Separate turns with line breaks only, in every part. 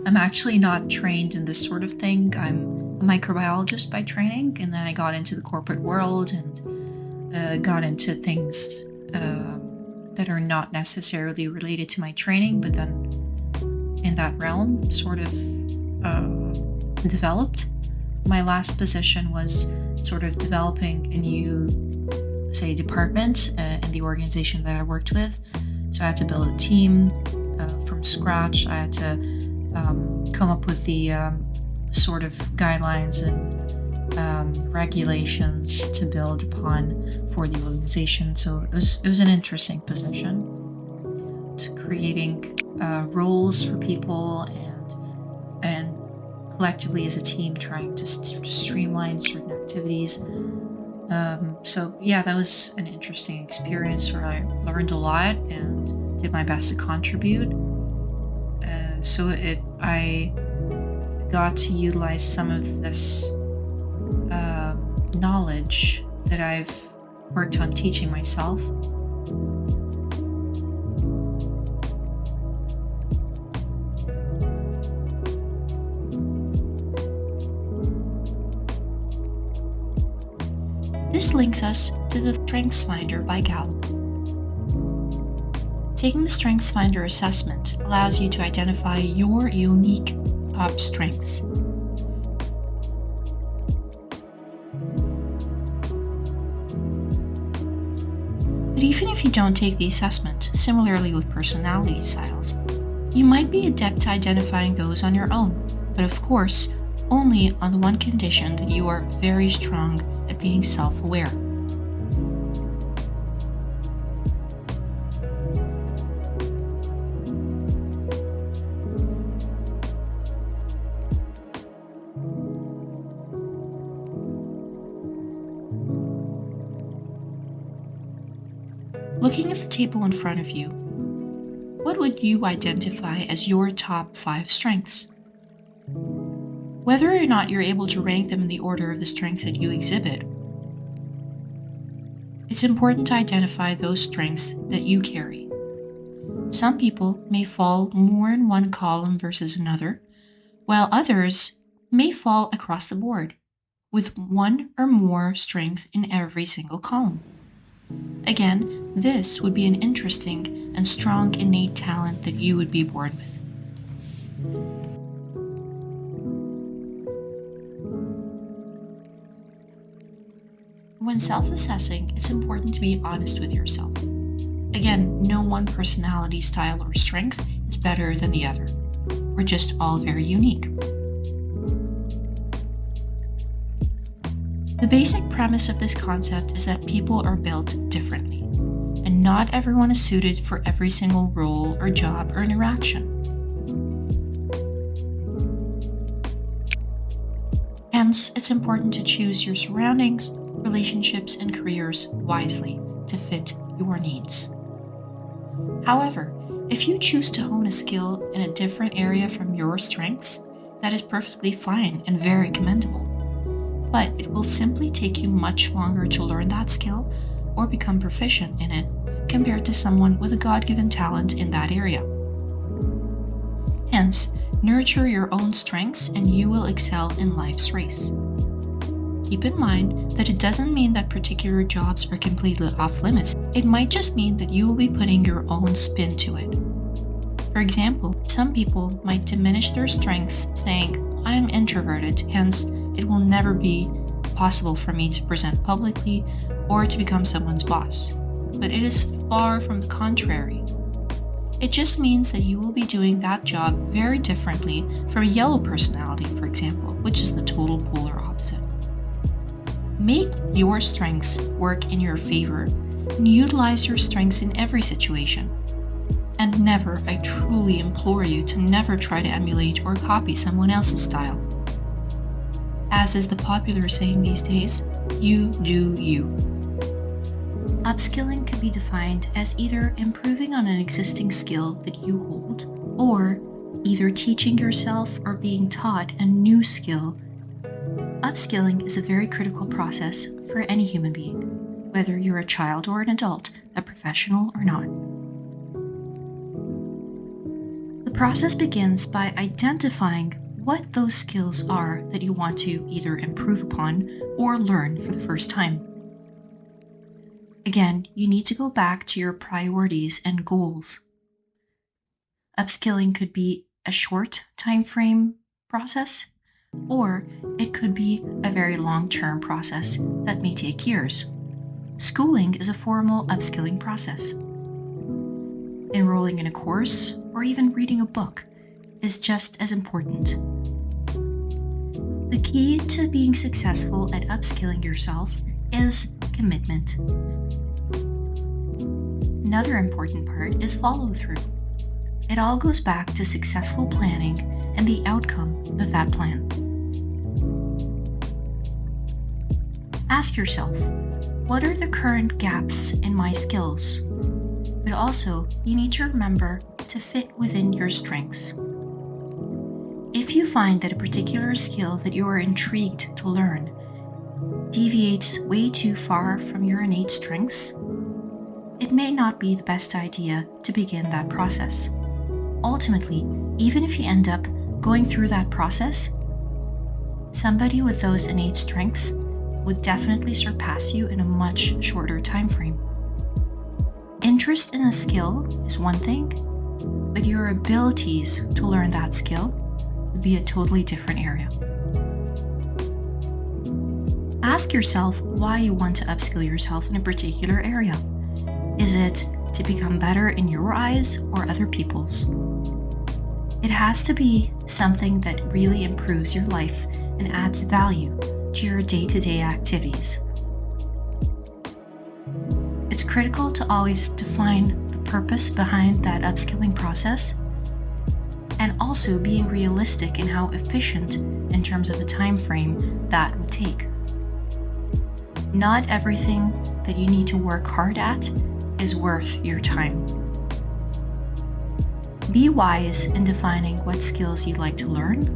I'm actually not trained in this sort of thing. I'm a microbiologist by training, and then I got into the corporate world and got into things that are not necessarily related to my training, but then in that realm sort of developed. My last position was sort of developing a new, say, department in the organization that I worked with. So I had to build a team from scratch. I had to come up with the sort of guidelines and regulations to build upon for the organization. So it was an interesting position, to creating roles for people and collectively as a team trying to streamline certain activities. So yeah, that was an interesting experience where I learned a lot and did my best to contribute. I got to utilize some of this knowledge that I've worked on teaching myself. This links us to the Strengths Finder by Gallup. Taking the Strengths Finder assessment allows you to identify your unique top strengths. But even if you don't take the assessment, similarly with personality styles, you might be adept at identifying those on your own, but of course, only on the one condition that you are very strong at being self-aware. Looking at the table in front of you, what would you identify as your top 5 strengths? Whether or not you're able to rank them in the order of the strengths that you exhibit, it's important to identify those strengths that you carry. Some people may fall more in one column versus another, while others may fall across the board, with one or more strengths in every single column. Again, this would be an interesting and strong innate talent that you would be born with. When self-assessing, it's important to be honest with yourself. Again, no one personality style or strength is better than the other. We're just all very unique. The basic premise of this concept is that people are built differently, and not everyone is suited for every single role or job or interaction. Hence, it's important to choose your surroundings, relationships, and careers wisely to fit your needs. However, if you choose to hone a skill in a different area from your strengths, that is perfectly fine and very commendable. But it will simply take you much longer to learn that skill or become proficient in it compared to someone with a God-given talent in that area. Hence, nurture your own strengths and you will excel in life's race. Keep in mind that it doesn't mean that particular jobs are completely off limits. It might just mean that you will be putting your own spin to it. For example, some people might diminish their strengths saying, "I'm introverted, hence it will never be possible for me to present publicly or to become someone's boss." But it is far from the contrary. It just means that you will be doing that job very differently from a yellow personality, for example, which is the total polar opposite. Make your strengths work in your favor and utilize your strengths in every situation. And never, I truly implore you to never try to emulate or copy someone else's style. As is the popular saying these days, you do you. Upskilling can be defined as either improving on an existing skill that you hold or either teaching yourself or being taught a new skill, upskilling is a very critical process for any human being, whether you're a child or an adult, a professional or not. The process begins by identifying what those skills are that you want to either improve upon or learn for the first time. Again, you need to go back to your priorities and goals. Upskilling could be a short time frame process, or it could be a very long-term process that may take years. Schooling is a formal upskilling process. Enrolling in a course or even reading a book is just as important. The key to being successful at upskilling yourself is commitment. Another important part is follow-through. It all goes back to successful planning and the outcome of that plan. Ask yourself, what are the current gaps in my skills? But also, you need to remember to fit within your strengths. If you find that a particular skill that you are intrigued to learn deviates way too far from your innate strengths, it may not be the best idea to begin that process. Ultimately, even if you end up going through that process, somebody with those innate strengths would definitely surpass you in a much shorter time frame. Interest in a skill is one thing, but your abilities to learn that skill would be a totally different area. Ask yourself why you want to upskill yourself in a particular area. Is it to become better in your eyes or other people's? It has to be something that really improves your life and adds value to your day-to-day activities. It's critical to always define the purpose behind that upskilling process, and also being realistic in how efficient in terms of the time frame that would take. Not everything that you need to work hard at is worth your time. Be wise in defining what skills you'd like to learn.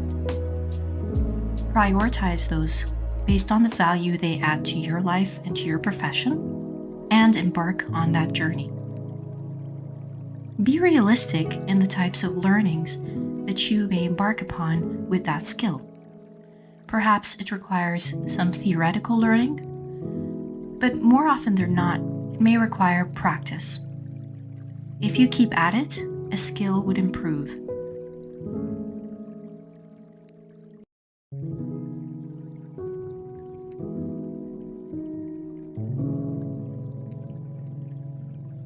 Prioritize those based on the value they add to your life and to your profession, and embark on that journey. Be realistic in the types of learnings that you may embark upon with that skill. Perhaps it requires some theoretical learning, but more often than not, it may require practice. If you keep at it, a skill would improve.